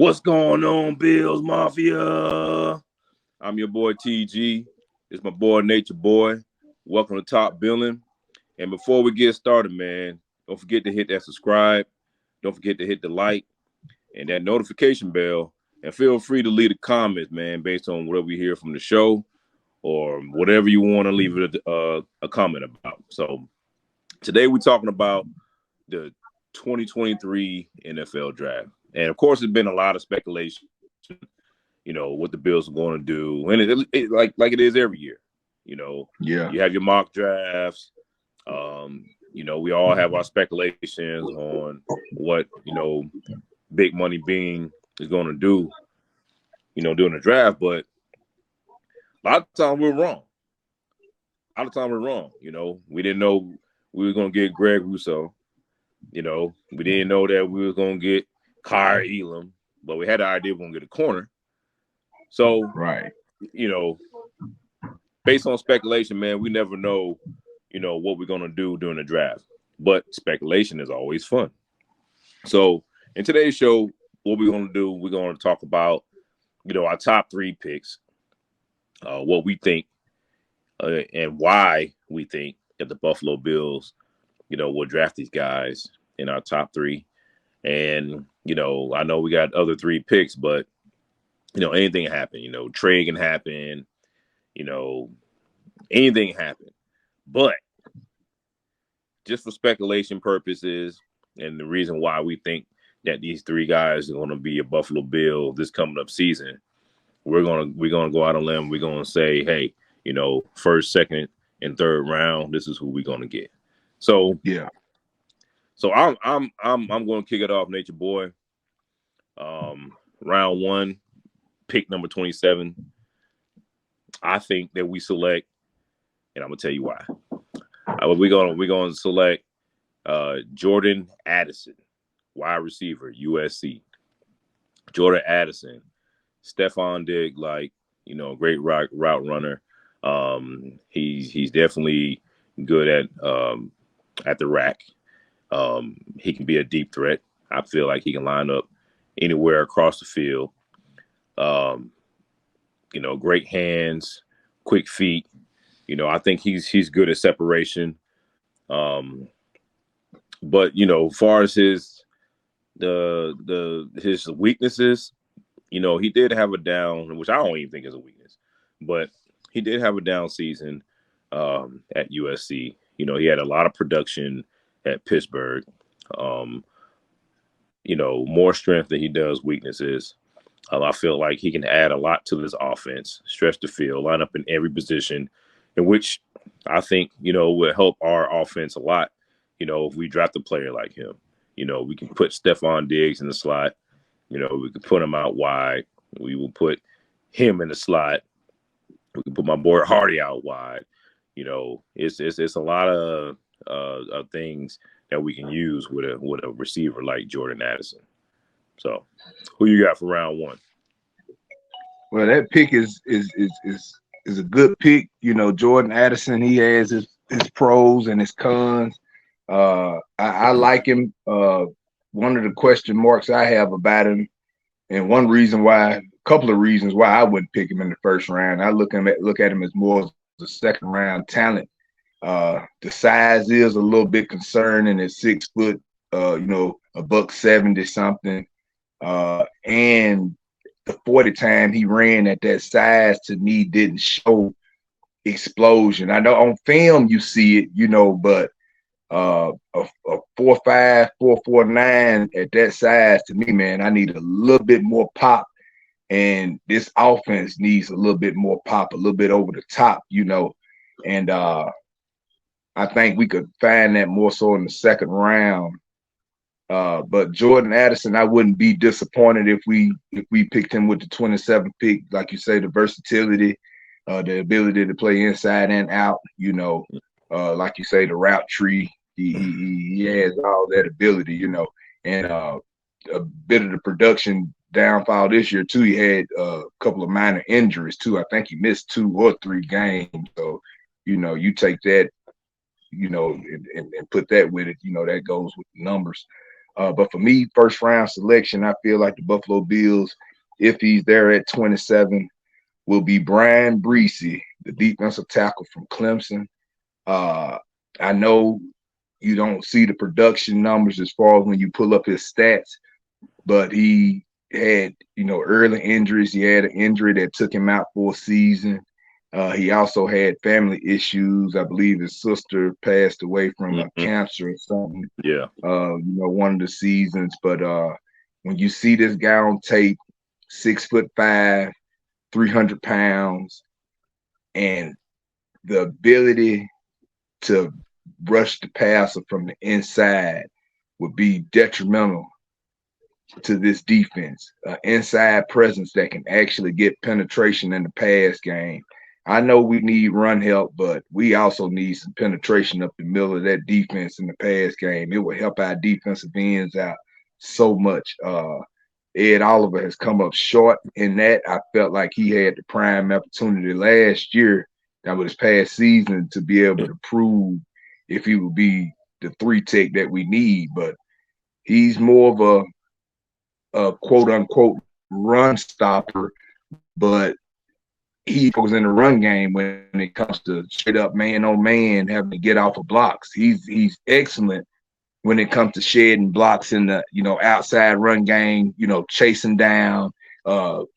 What's going on, Bills Mafia? I'm your boy TG. It's my boy Nature Boy. Welcome to Top Billing. And before we get started, man, don't forget to hit that subscribe. Don't forget to hit the like and that notification bell. And feel free to leave a comment, man, based on whatever we hear from the show or whatever you want to leave it a comment about. So today we're talking about the 2023 NFL draft. And of course, there's been a lot of speculation, what the Bills are going to do. And it like it is every year, Yeah. You have your mock drafts. We all have our speculations on what, Big Money Bean is going to do, during the draft. But a lot of times we're wrong. We didn't know we were going to get Greg Rousseau. We didn't know that we were going to get Kyle Elam, but we had the idea we we're going to get a corner. So, right, based on speculation, man, we never know, what we're going to do during the draft. But speculation is always fun. So, in today's show, what we're going to do, we're going to talk about, our top 3 picks, what we think, and why we think that the Buffalo Bills, will draft these guys in our top 3. And, I know we got other 3 picks, but, anything can happen. Trade can happen, anything can happen. But just for speculation purposes and the reason why we think that these 3 guys are going to be a Buffalo Bill this coming up season, we're gonna go out on a limb. We're going to say, hey, first, second, and third round, this is who we're going to get. So, yeah. So I'm going to kick it off, Nature Boy. Round 1, pick number 27. I think that we select, and I'm gonna tell you why. We're gonna select Jordan Addison, wide receiver, USC. Jordan Addison, Stephon Diggs, great route runner. He's definitely good at the rack. He can be a deep threat. I feel like he can line up anywhere across the field. Great hands, quick feet. I think he's good at separation. But as far as his weaknesses, he did have a down, which I don't even think is a weakness, but he did have a down season at USC. He had a lot of production at Pittsburgh. More strength than he does weaknesses. I feel like he can add a lot to this offense, stretch the field, line up in every position, in which I think, will help our offense a lot, if we draft a player like him. We can put Stephon Diggs in the slot. We can put him out wide. We will put him in the slot. We can put my boy Hardy out wide. It's a lot of things that we can use with a receiver like Jordan Addison. So, who you got for round 1? Well, that pick is a good pick. Jordan Addison, he has his pros and his cons. I like him. One of the question marks I have about him, and a couple of reasons why I wouldn't pick him in the first round. I look at him as more as a second round talent. The size is a little bit concerning at 6 foot, $170 something. And the 40 time he ran at that size to me didn't show explosion. I know on film you see it, but a 4.5, 4.49 at that size to me, man, I need a little bit more pop. And this offense needs a little bit more pop, a little bit over the top, and I think we could find that more so in the second round. But Jordan Addison, I wouldn't be disappointed if we picked him with the 27th pick. Like you say, the versatility, the ability to play inside and out, like you say, the route tree. He has all that ability, and a bit of the production downfall this year too. He had a couple of minor injuries too. I think he missed 2 or 3 games. So, you take that, and put that with it, that goes with the numbers. But for me, first round selection, I feel like the Buffalo Bills, if he's there at 27, will be Brian Breesy, the defensive tackle from Clemson. I know you don't see the production numbers as far as when you pull up his stats, but he had, early injuries. He had an injury that took him out for a season. He also had family issues. I believe his sister passed away from a cancer or something. Yeah. One of the seasons. But when you see this guy on tape, 6'5", 300 pounds, and the ability to rush the passer from the inside would be detrimental to this defense. Inside presence that can actually get penetration in the pass game. I know we need run help, but we also need some penetration up the middle of that defense in the pass game. It will help our defensive ends out so much. Ed Oliver has come up short in that. I felt like he had the prime opportunity last year, that was his past season, to be able to prove if he would be the 3 tech that we need. But he's more of a quote unquote run stopper, but he was in the run game when it comes to straight up man on man having to get off of blocks. He's excellent when it comes to shedding blocks in the outside run game, chasing down, defeating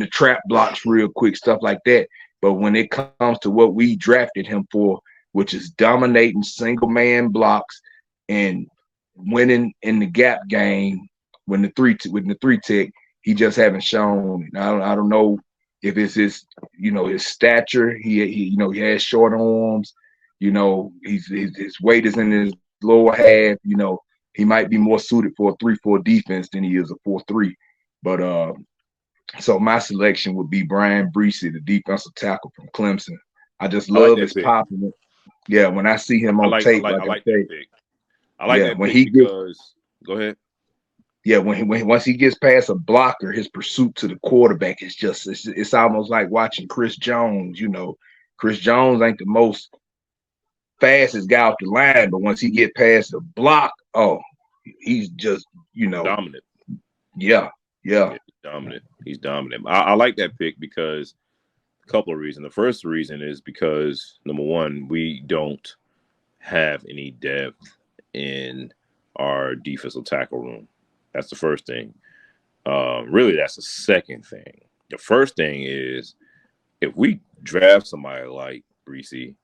the trap blocks real quick, stuff like that. But when it comes to what we drafted him for, which is dominating single man blocks and winning in the gap game with the 3 tech, he just haven't shown. I don't know if it's his stature. He has short arms. His weight is in his lower half. He might be more suited for a 3-4 defense than he is a 4-3. But so my selection would be Brian Breesy, the defensive tackle from Clemson. I just love his popping. Yeah, when I see him on tape, I like that pick. I like that when pick because go ahead. Yeah, once he gets past a blocker, his pursuit to the quarterback is just it's almost like watching Chris Jones. Chris Jones ain't the most fastest guy off the line, but once he get past the block, he's just dominant. Yeah, He's dominant. I like that pick because a couple of reasons. The first reason is because, number one, we don't have any depth in our defensive tackle room. That's the first thing. Really, that's the second thing. The first thing is if we draft somebody like Breesy,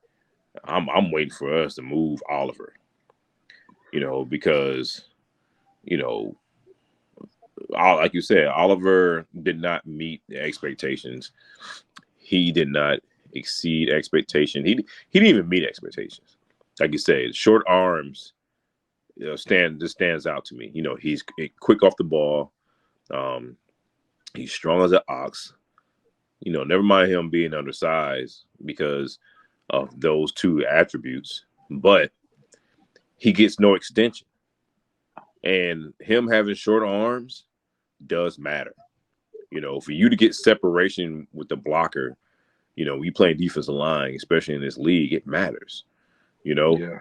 I'm waiting for us to move Oliver. Because like you said, Oliver did not meet the expectations. He did not exceed expectation. He didn't even meet expectations. Like you said, short arms. Stands out to me. He's quick off the ball. He's strong as an ox. Never mind him being undersized because of those two attributes, but he gets no extension. And him having short arms does matter. For you to get separation with the blocker, we playing defensive line, especially in this league, it matters. Yeah.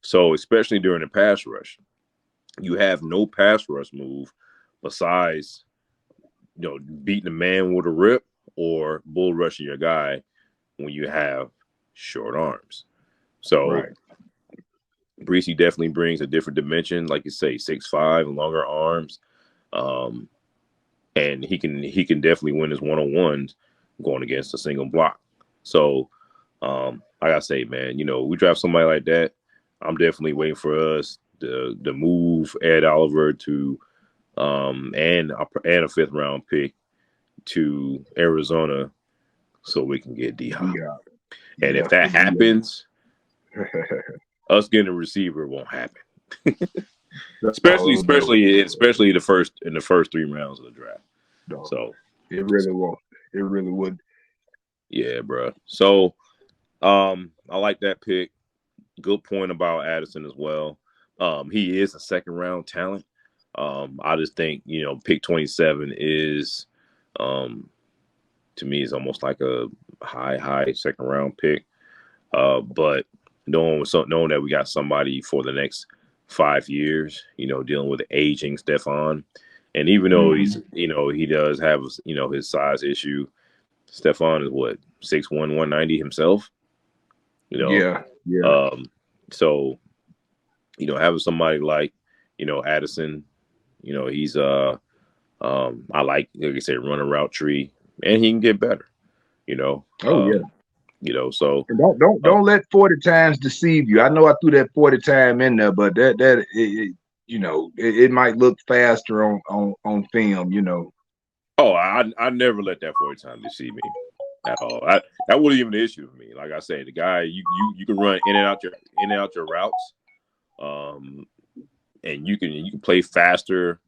So especially during the pass rush, you have no pass rush move besides, beating a man with a rip or bull rushing your guy when you have short arms. So right. Breesy definitely brings a different dimension, like you say, 6'5", longer arms, and he can definitely win his one-on-ones going against a single block. So I gotta say, man, we draft somebody like that, I'm definitely waiting for us to move Ed Oliver to and a 5th round pick to Arizona so we can get D-Hop. And if that happens, us getting a receiver won't happen. especially in the first 3 rounds of the draft. No, so it really won't. It really would. Yeah, bro. So I like that pick. Good point about Addison as well. He is a 2nd round talent. I just think, pick 27 is to me is almost like a high 2nd round pick. But knowing that we got somebody for the next 5 years, dealing with aging Stephon. And even though Hmm. he's, he does have, his size issue, Stephon is what, 6'1", 190 himself, you know. Yeah, yeah. Um, so, having somebody like, Addison, he's I like I said, run a route tree, and he can get better, you know. Oh yeah. So And don't let 40 times deceive you. I know I threw that 40 time in there, but it might look faster on film. oh, I never let that 40 time deceive me at all. That wasn't even an issue for me. Like I said, the guy you can run in and out your routes, um, and you can play faster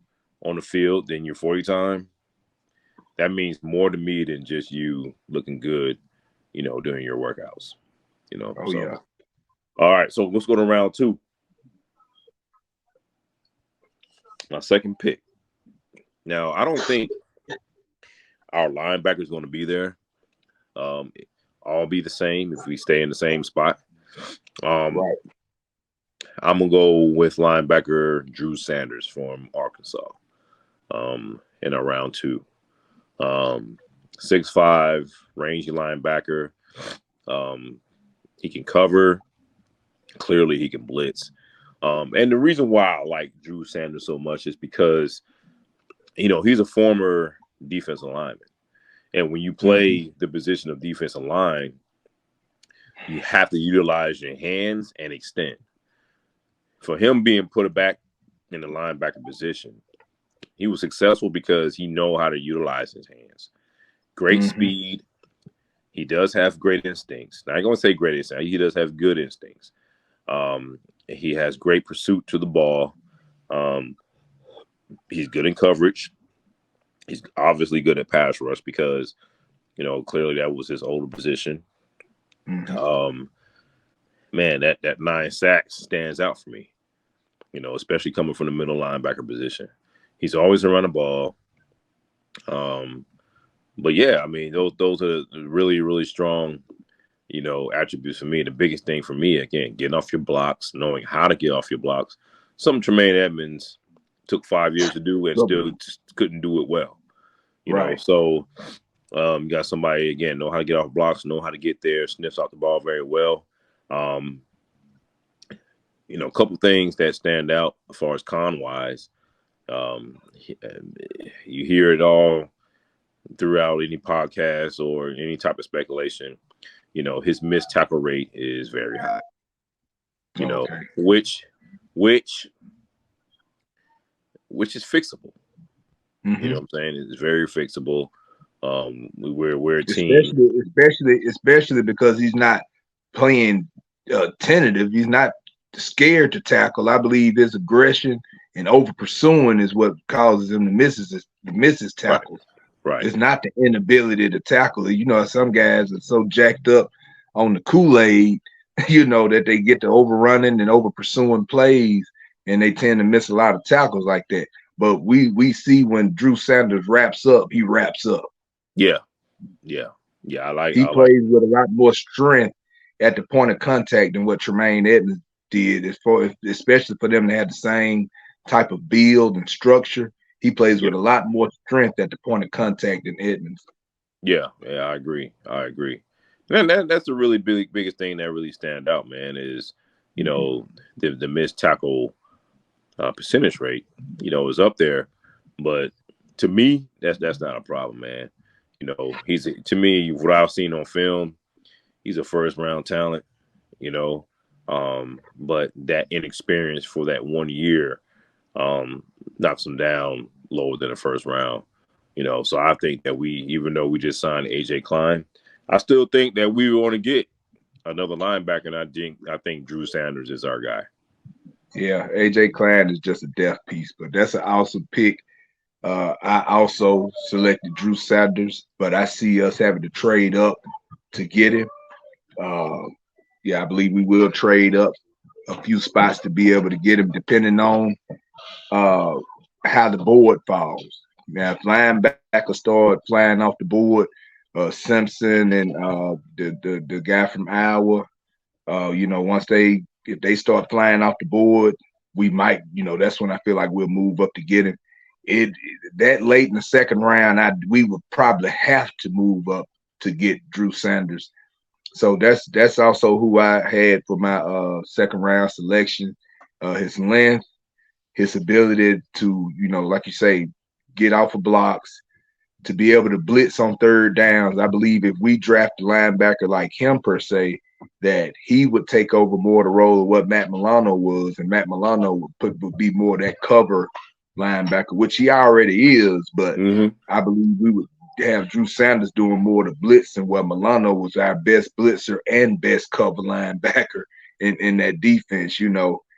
on the field than your 40 time. That means more to me than just you looking good, during your workouts. Oh So yeah. all right, so let's go to round two. My second pick. Now, I don't think our linebacker is going to be there. All be the same if we stay in the same spot. Right. I'm gonna go with linebacker Drew Sanders from Arkansas. In a round two. 6'5", rangy linebacker. He can cover. Clearly, he can blitz. And the reason why I like Drew Sanders so much is because, he's a former defensive lineman. And when you play the position of defensive line, you have to utilize your hands and extend. For him being put back in the linebacker position, he was successful because he know how to utilize his hands. Great speed. He does have great instincts. Now, I ain't going to say great instincts. He does have good instincts. He has great pursuit to the ball. He's good in coverage. He's obviously good at pass rush because, clearly that was his older position. Man, that 9 sacks stands out for me, especially coming from the middle linebacker position. He's always around the ball. But yeah, I mean, those are really, really strong, attributes for me. The biggest thing for me, again, getting off your blocks, knowing how to get off your blocks. Something Tremaine Edmonds took 5 years to do and still just couldn't do it well. So you got somebody, again, know how to get off blocks, know how to get there, sniffs out the ball very well. A couple things that stand out as far as con-wise. You hear it all throughout any podcast or any type of speculation. His missed tackle rate is very high. Which is fixable. You know what I'm saying? It's very fixable. We're a team, especially because he's not playing tentative. He's not scared to tackle. I believe his aggression and over pursuing is what causes him to miss his tackles. Right. It's not the inability to tackle. Some guys are so jacked up on the Kool-Aid, that they get to overrunning and over pursuing plays, and they tend to miss a lot of tackles like that. But we see when Drew Sanders wraps up, he wraps up. Yeah. He plays with a lot more strength at the point of contact than what Tremaine Edmonds did, especially for them to have the same type of build and structure. He plays with a lot more strength at the point of contact than Edmonds. Yeah, I agree. And that's the really biggest thing that really stand out, man, is, the missed tackle percentage rate, is up there. But to me, that's not a problem, man. He's, to me, what I've seen on film, he's a first round talent, but that inexperience for that 1 year knocks him down lower than the first round. So I think that even though we just signed AJ Klein, I still think that we want to get another linebacker, and I think Drew Sanders is our guy. Yeah, AJ Klein is just a depth piece, but that's an awesome pick. I also selected Drew Sanders, but I see us having to trade up to get him. I believe we will trade up a few spots to be able to get him, depending on how the board falls. Now, if linebacker start flying off the board, Simpson and the guy from Iowa, if they start flying off the board, we might, that's when I feel like we'll move up to get him. That late in the second round, we would probably have to move up to get Drew Sanders. So that's also who I had for my second round selection. His length, his ability to, like you say, get off of blocks, to be able to blitz on third downs. I believe if we draft a linebacker like him per se, that he would take over more the role of what Matt Milano was, and Matt Milano would be more that cover linebacker, which he already is. But I believe we would have Drew Sanders doing more the blitzing, where Milano was our best blitzer and best cover linebacker in that defense.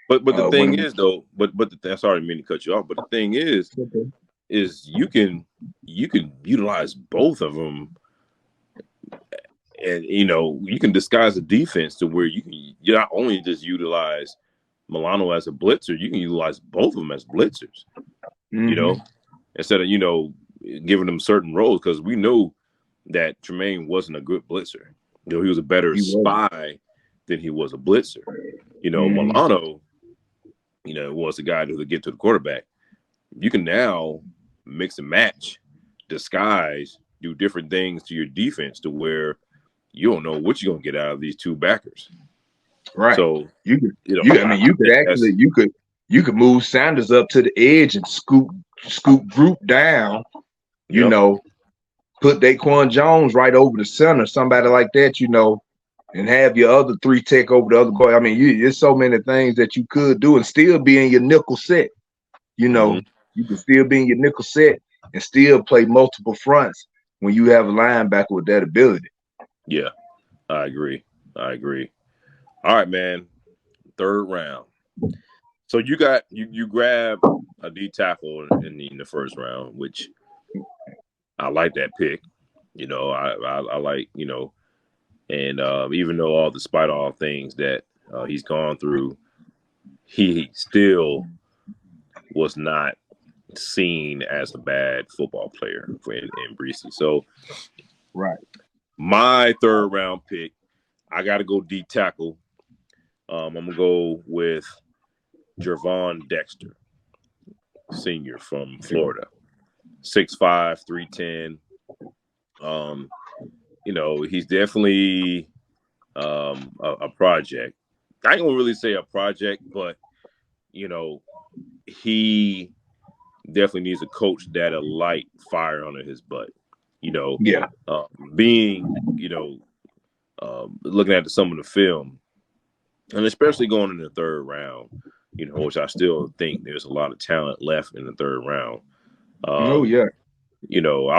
But the thing is though, sorry, I didn't mean to cut you off. But the thing is you can utilize both of them, and you can disguise the defense to where you not only just utilize Milano as a blitzer, you can utilize both of them as blitzers. Instead of giving them certain roles, because we know that Tremaine wasn't a good blitzer. He was a better spy than he was a blitzer. Milano, was the guy to get to the quarterback. You can now mix and match, disguise, do different things to your defense to where you don't know what you're gonna get out of these two backers. Right. So you could move Sanders up to the edge and scoop group down. Put Daquan Jones right over the center, somebody like that, and have your other three take over the other boy. I mean, there's so many things that you could do and still be in your nickel set. You can still be in your nickel set and still play multiple fronts when you have a linebacker with that ability. Yeah, I agree. All right, man. Third round. So you grab a D tackle in the first round, which I like that pick. I like, and even though despite all things that he's gone through, he still was not seen as a bad football player in Breesy. So, right. My third round pick, I got to go D tackle. I'm going to go with Gervon Dexter, senior from Florida. 6'5", 310. He's definitely a project. I ain't gonna really say a project, but he definitely needs a coach that'll light fire under his butt. Being looking at some of the film, and especially going in the third round, which I still think there's a lot of talent left in the third round. I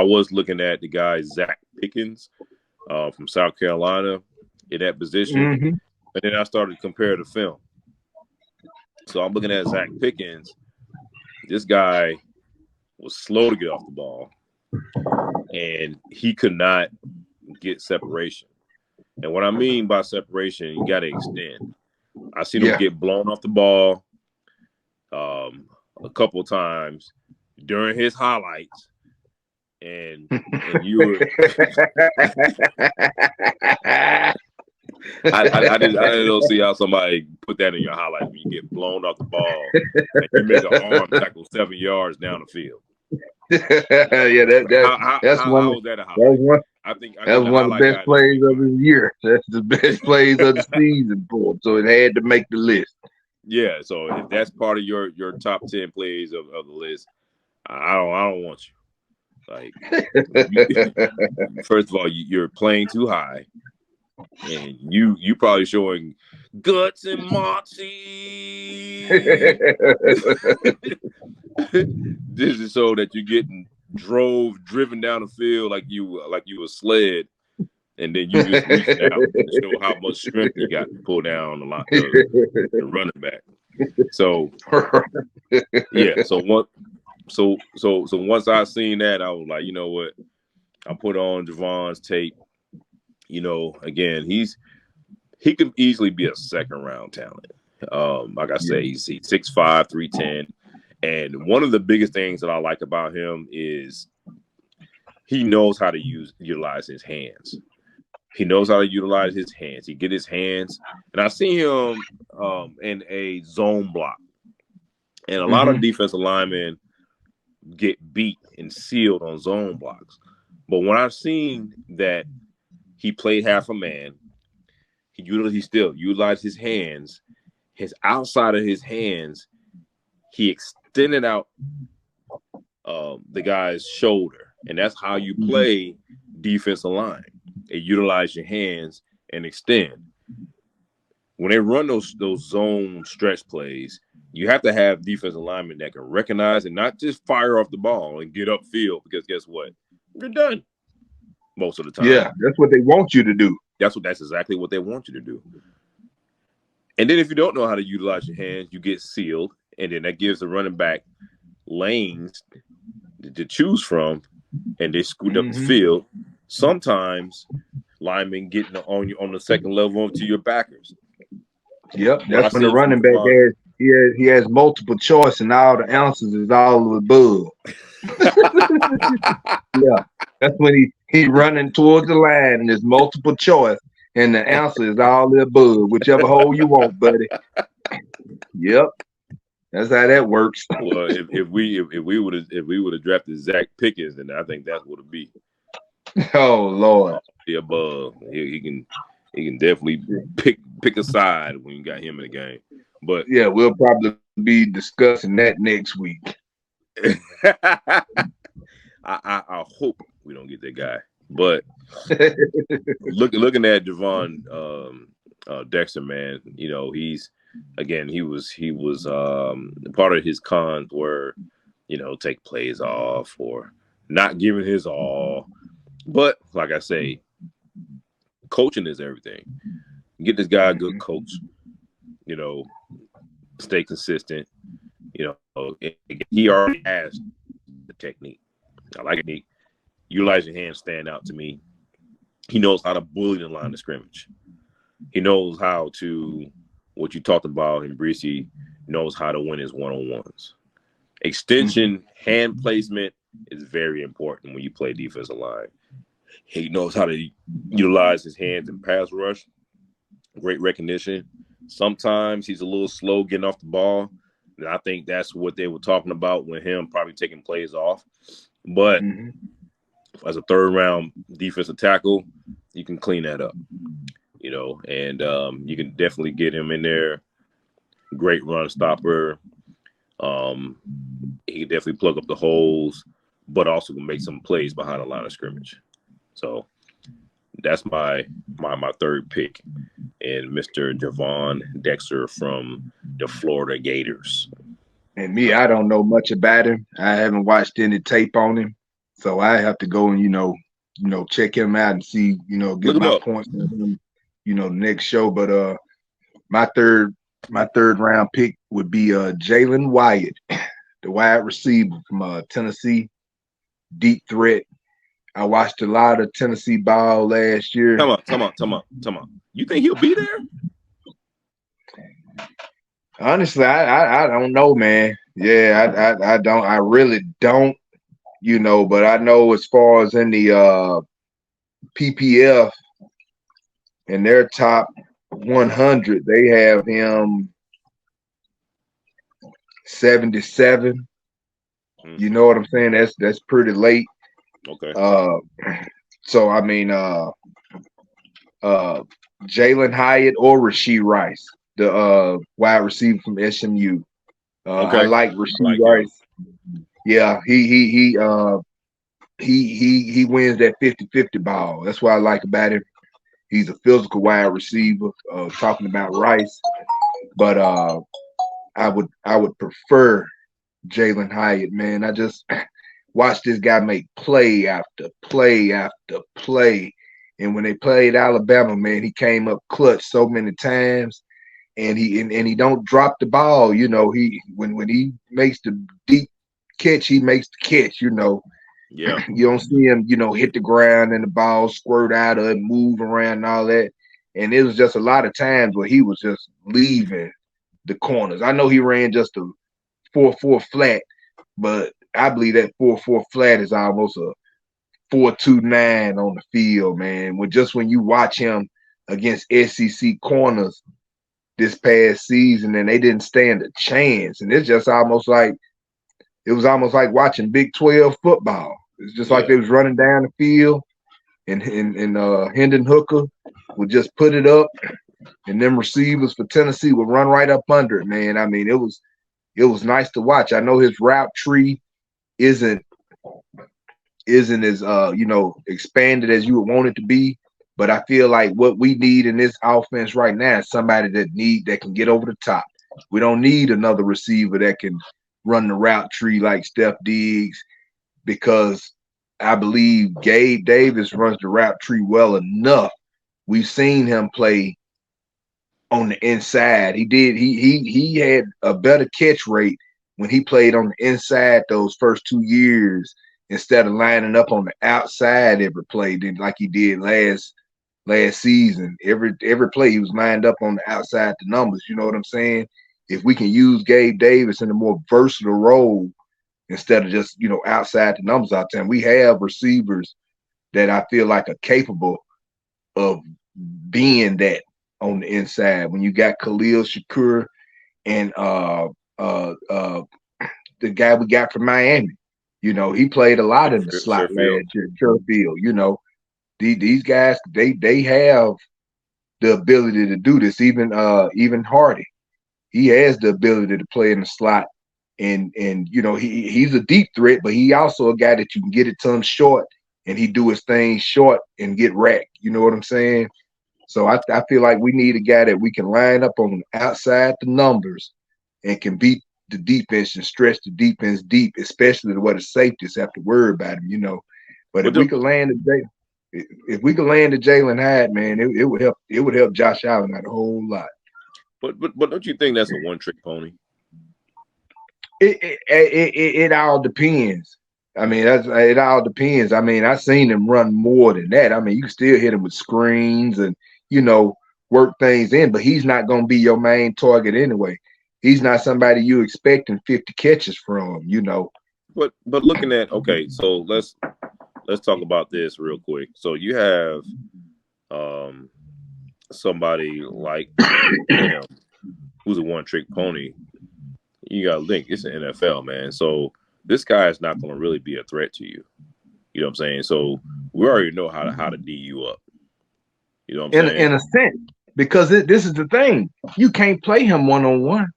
was looking at the guy Zach Pickens from South Carolina in that position, and then I started to compare the film. So I'm looking at Zach Pickens. This guy was slow to get off the ball, and he could not get separation. And what I mean by separation, you got to extend. I seen him get blown off the ball a couple of times during his highlights, and you were. I didn't see how somebody put that in your highlight when you get blown off the ball and you make an arm tackle 7 yards down the field. That's one of the best plays of the year. That's the best plays of the season for him. So it had to make the list. Yeah, so if that's part of your top 10 plays of the list, I don't want you. Like, first of all, you're playing too high, and you probably showing guts and moxie. This is so that you're getting driven down the field like you a sled, and then you just reach out and show how much strength you got to pull down the running back. So yeah, so once I seen that, I was like, you know what? I put on Javon's tape. Again, he could easily be a second round talent. Like I say, he's 6'5", 310. And one of the biggest things that I like about him is he knows how to utilize his hands. He knows how to utilize his hands. He get his hands. And I see him in a zone block. And a lot of defensive linemen get beat and sealed on zone blocks. But when I've seen that he played half a man, he still utilized his hands, his outside of his hands, he extended out the guy's shoulder. And that's how you play defensive line. And utilize your hands and extend. When they run those zone stretch plays, you have to have defensive linemen that can recognize and not just fire off the ball and get upfield, because guess what? You're done most of the time. Yeah, that's what they want you to do. That's exactly what they want you to do. And then if you don't know how to utilize your hands, you get sealed, and then that gives the running back lanes to choose from, and they scoot up the field. Sometimes linemen getting on the second level to your backers. Yep, that's when the running back he has multiple choice, and all the answers is all above. Yeah, that's when he running towards the line, and there's multiple choice, and the answer is all the above, whichever hole you want, buddy. Yep, that's how that works. Well, if we would have drafted Zach Pickens, then I think that's what it'd be. Oh Lord, the above. He can definitely pick a side when you got him in the game. But yeah, we'll probably be discussing that next week. I hope we don't get that guy. But looking at Javon Dexter, man, you know, he was part of his cons were, you know, take plays off or not giving his all. But like I say, coaching is everything. Get this guy a good coach, you know, stay consistent. You know, he already has the technique. I like it. Utilize your hands stand out to me. He knows how to bully the line of scrimmage. He knows how to, what you talked about in Breesy, knows how to win his one-on-ones. Extension, hand placement is very important when you play defensive line. He knows how to utilize his hands in pass rush. Great recognition. Sometimes he's a little slow getting off the ball. And I think that's what they were talking about with him probably taking plays off. But as a third-round defensive tackle, you can clean that up, you know, and you can definitely get him in there. Great run stopper. He can definitely plug up the holes, but also can make some plays behind the line of scrimmage. So that's my third pick, and Mr. Javon Dexter from the Florida Gators. And me, I don't know much about him. I haven't watched any tape on him, so I have to go and you know check him out and see, you know, get my points on him, you know, next show. But my third round pick would be Jalen Wyatt, the wide receiver from Tennessee, deep threat. I watched a lot of Tennessee ball last year. Come on. You think he'll be there? Honestly, I don't know, man. Yeah, I don't. I really don't, you know, but I know as far as in the PPF in their top 100, they have him 77. You know what I'm saying? That's pretty late. Okay. So I mean, Jalen Hyatt or Rashee Rice, the wide receiver from SMU. Okay. I like Rashee Rice. Yeah, he wins that 50-50 ball. That's what I like about him. He's a physical wide receiver. Talking about Rice, but I would prefer Jalen Hyatt, man. I just watch this guy make play after play after play. And when they played Alabama, man, he came up clutch so many times, and he don't drop the ball. You know, when he makes the deep catch, he makes the catch. You know, yeah. You don't see him, you know, hit the ground and the ball squirt out of it, move around and all that. And it was just a lot of times where he was just leaving the corners. I know he ran just a 4.4 flat, but I believe that 4.4 flat is almost a 4.29 on the field, man. When you watch him against SEC corners, this past season, and they didn't stand a chance. And it's just almost like it was almost like watching Big 12 football. It's just like Yeah. they was running down the field, and Hendon Hooker would just put it up, and them receivers for Tennessee would run right up under it. Man, I mean, it was nice to watch. I know his route tree isn't as expanded as you would want it to be, but I feel like what we need in this offense right now is somebody that can get over the top. We don't need another receiver that can run the route tree like Steph Diggs, because I believe Gabe Davis runs the route tree well enough. We've seen him play on the inside. He had a better catch rate when he played on the inside those first 2 years instead of lining up on the outside every play like he did last season. Every play he was lined up on the outside the numbers. You know what I'm saying? If we can use Gabe Davis in a more versatile role instead of just outside the numbers out there, we have receivers that I feel like are capable of being that on the inside. When you got Khalil Shakur and the guy we got from Miami, he played a lot in the slot last year, Sherfield. These guys, they have the ability to do this. Even Hardy, he has the ability to play in the slot, and he's a deep threat, but he also a guy that you can get it to him short, and he do his thing short and get racked. You know what I'm saying? So I feel like we need a guy that we can line up on outside the numbers and can beat the defense and stretch the defense deep, especially where the safeties have to worry about him. But if we could land the Jalen Hyde, man, it would help. It would help Josh Allen out a whole lot. But don't you think that's a one-trick pony? It all depends. I mean, it all depends. I mean, I've seen him run more than that. I mean, you can still hit him with screens and work things in, but he's not going to be your main target anyway. He's not somebody you expecting 50 catches from. But looking at, okay, so let's talk about this real quick. So you have somebody like him who's a one-trick pony. You got to think it's an NFL, man. So this guy is not going to really be a threat to you. You know what I'm saying? So we already know how to D you up. You know what I'm saying? In a sense, because this is the thing. You can't play him one-on-one.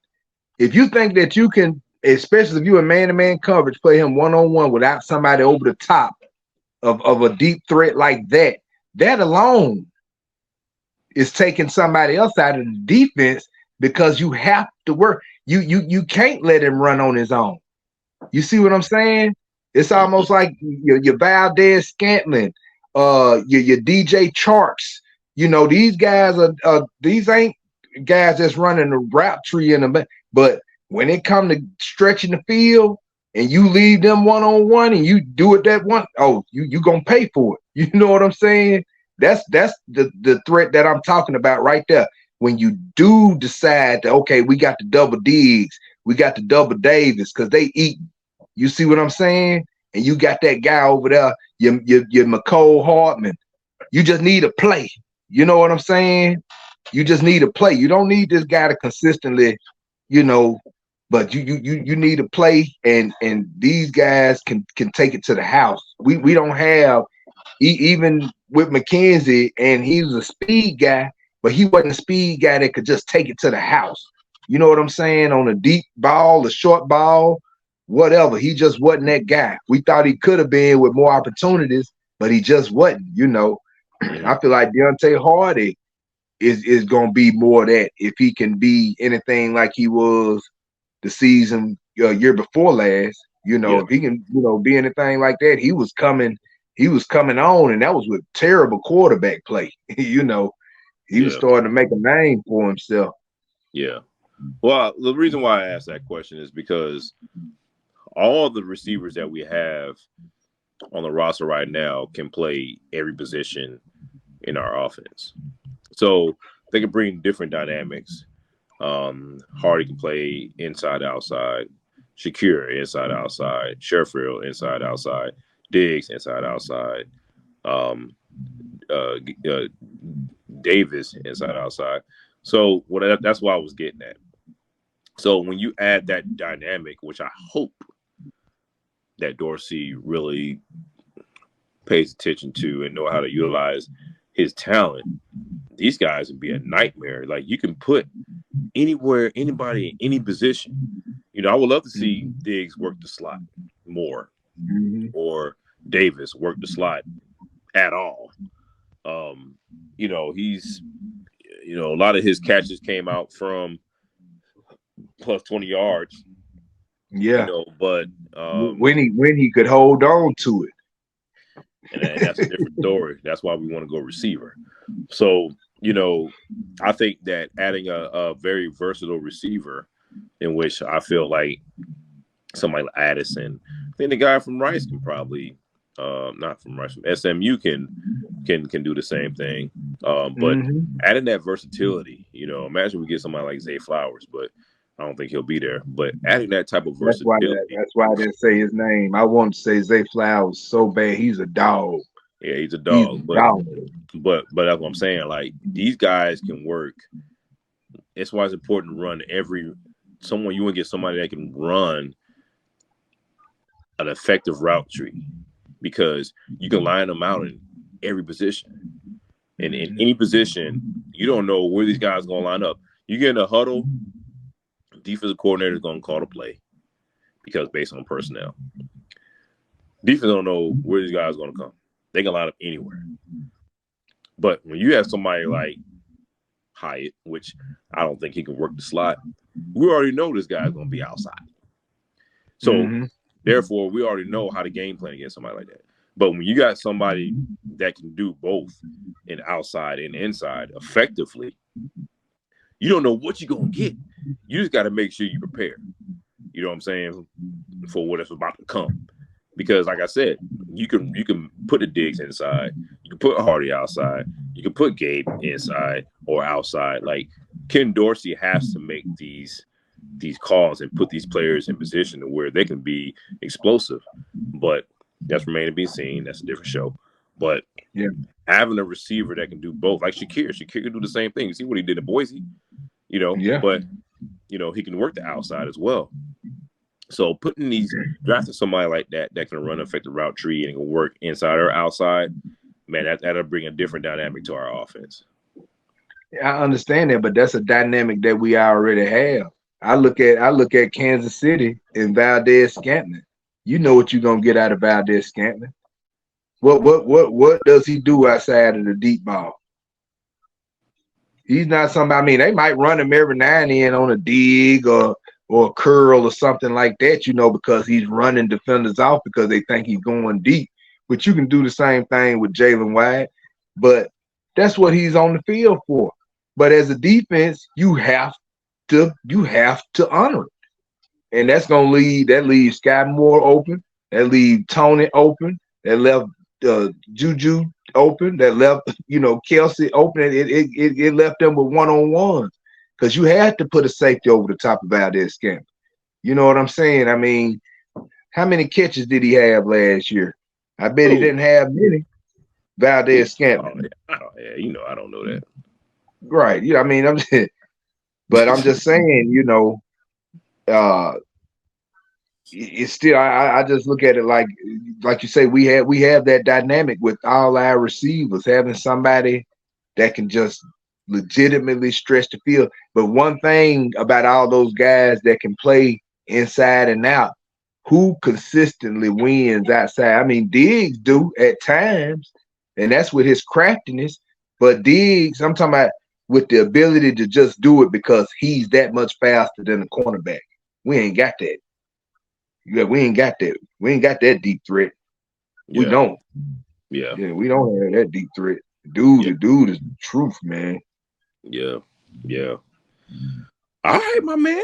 If you think that you can, especially if you're a man-to-man coverage, play him one-on-one without somebody over the top of a deep threat like that, that alone is taking somebody else out of the defense, because you have to work. You can't let him run on his own. You see what I'm saying? It's almost like your Valdez Scantling, your DJ Charks. These guys these ain't guys that's running the route tree in the, but when it come to stretching the field and you leave them one-on-one and you do it that one, you gonna pay for it. You know what I'm saying? That's the threat that I'm talking about right there. When you do decide that, okay, we got the double Diggs, we got the double Davis, because they eat. You see what I'm saying? And you got that guy over there, your McCole Hardman. You just need a play. You know what I'm saying? You just need a play. You don't need this guy to consistently, but you need a play, and these guys can take it to the house. We don't have, even with McKenzie, and he was a speed guy, but he wasn't a speed guy that could just take it to the house. You know what I'm saying? On a deep ball, a short ball, whatever. He just wasn't that guy. We thought he could have been with more opportunities, but he just wasn't. I feel like Deontay Hardy is going to be more that, if he can be anything like he was the season year before last. If he can be anything like that, he was coming on, and that was with terrible quarterback play. He was starting to make a name for himself. Yeah. Well, the reason why I asked that question is because all the receivers that we have on the roster right now can play every position in our offense. So they can bring different dynamics. Hardy can play inside, outside. Shakir inside, outside. Sherfield inside, outside. Diggs inside, outside. Davis inside, outside. So that's why I was getting at. So when you add that dynamic, which I hope that Dorsey really pays attention to and know how to utilize his talent, these guys would be a nightmare. Like you can put anywhere, anybody, in any position. I would love to see Diggs work the slot more, or Davis work the slot at all. He's, a lot of his catches came out from plus 20 yards. Yeah. But when he could hold on to it. And that's a different story. That's why we want to go receiver. So, I think that adding a very versatile receiver, in which I feel like somebody like Addison, I think the guy from Rice can probably, not from Rice, from SMU can do the same thing. But adding that versatility, imagine we get somebody like Zay Flowers, but I don't think he'll be there. But adding that type of versatility. That's why I didn't say his name. I want to say Zay Flowers so bad. He's a dog. Yeah, he's a dog. But that's what I'm saying. Like, these guys can work. That's why it's important to run you want to get somebody that can run an effective route tree, because you can line them out in every position. And in any position, you don't know where these guys are going to line up. You get in a huddle, defensive coordinator is going to call the play because based on personnel. Defense don't know where these guys are going to come. They can line up anywhere. But when you have somebody like Hyatt, which I don't think he can work the slot, we already know this guy's going to be outside. So, therefore, we already know how to game plan against somebody like that. But when you got somebody that can do both in outside and inside effectively, you don't know what you're going to get. You just got to make sure you prepare. You know what I'm saying? For what is about to come. Because, like I said, you can put the Diggs inside. You can put Hardy outside. You can put Gabe inside or outside. Like, Ken Dorsey has to make these calls and put these players in position to where they can be explosive. But that's remaining to be seen. That's a different show. But having a receiver that can do both, like Shakir can do the same thing. You see what he did in Boise, but he can work the outside as well. So drafting somebody like that can run an effective route tree and can work inside or outside, man, that'll bring a different dynamic to our offense. I understand that, but that's a dynamic that we already have. I look at Kansas City and Valdez-Scantling. You know what you're gonna get out of Valdez-Scantling. What does he do outside of the deep ball? He's not somebody. I mean, they might run him every now and then on a dig or a curl or something like that, because he's running defenders off because they think he's going deep. But you can do the same thing with Jalen White. But that's what he's on the field for. But as a defense, you have to honor it. And that's gonna leave Sky Moore open, that leave Tony open, that left Juju open, that left Kelsey open. It left them with one-on-ones because you had to put a safety over the top of Valdez-Scantling. You know what I'm saying? I mean, how many catches did he have last year? I bet he didn't have many. Valdez-Scantling. I don't know that. Right. I mean, I'm just saying, it's still. I just look at it like you say, we have that dynamic with all our receivers, having somebody that can just legitimately stretch the field. But one thing about all those guys that can play inside and out, who consistently wins outside? I mean, Diggs do at times, and that's with his craftiness. But Diggs, I'm talking about with the ability to just do it because he's that much faster than the cornerback. We ain't got that. Yeah, we ain't got that. We ain't got that deep threat. We don't. Yeah. Yeah, we don't have that deep threat. The dude is the truth, man. Yeah. All right, my man.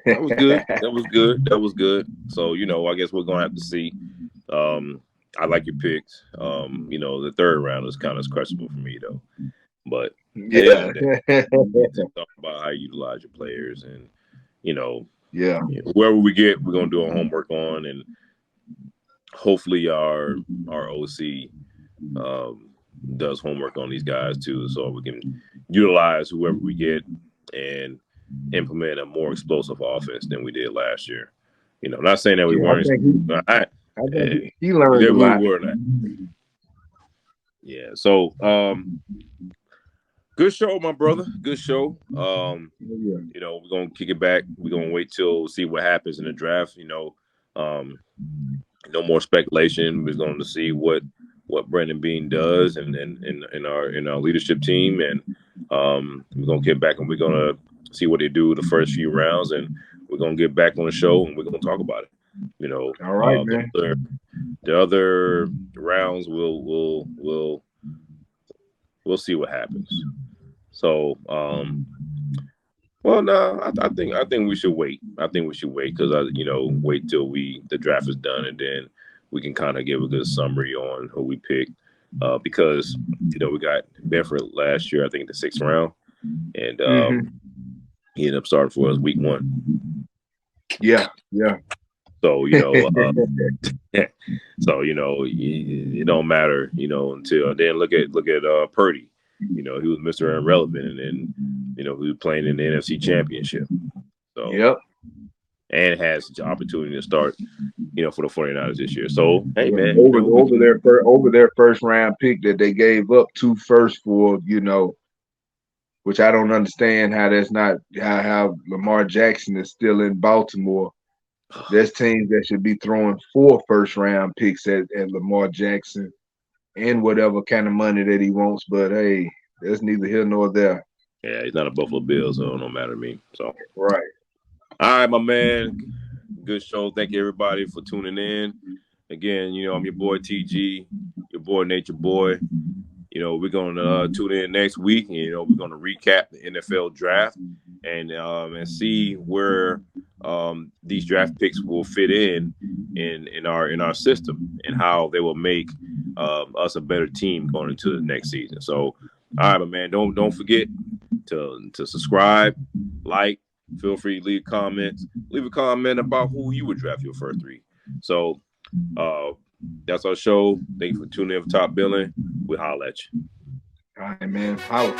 That was good. So, I guess we're gonna have to see. I like your picks. The third round is kind of questionable for me though. But talk about how you utilize your players and whoever we get, we're gonna do our homework on, and hopefully our OC does homework on these guys too, so we can utilize whoever we get and implement a more explosive offense than we did last year. You know, not saying that we weren't. I think he learned a we lot. were not. Yeah. So, good show, my brother. Good show. You know, we're gonna kick it back. We're gonna wait till see what happens in the draft. You know, no more speculation. We're going to see what Brandon Beane does and in our leadership team, and we're gonna get back and we're gonna see what they do the first few rounds, and we're gonna get back on the show and we're gonna talk about it. You know, all right, man. The other rounds we'll see what happens. So, well, no, I think we should wait. I think we should wait because wait till the draft is done, and then we can kind of give a good summary on who we picked. Because we got Bedford last year, I think the 6th round, and he ended up starting for us week 1. Yeah. So it don't matter, until then. Look at Purdy. He was Mr. Irrelevant, and then he was playing in the NFC Championship. So yep, and has the opportunity to start, for the 49ers this year. So hey, man, over their first round pick that they gave up 2 firsts for, which I don't understand how that's not how Lamar Jackson is still in Baltimore. There's teams that should be throwing 4 first round picks at Lamar Jackson and whatever kind of money that he wants, but hey, that's neither here nor there. Yeah, he's not a Buffalo Bill, so it don't matter to me. So right. All right, my man. Good show. Thank you everybody for tuning in. Again, I'm your boy TG, your boy Nature Boy. We're gonna tune in next week, and we're gonna recap the NFL draft and see where these draft picks will fit in our system and how they will make us a better team going into the next season. So, all right, my man, don't forget to subscribe, like, feel free to leave comments. Leave a comment about who you would draft your first 3. So that's our show. Thank you for tuning in for Top Billing. We'll holler at you. All right, man. Holler.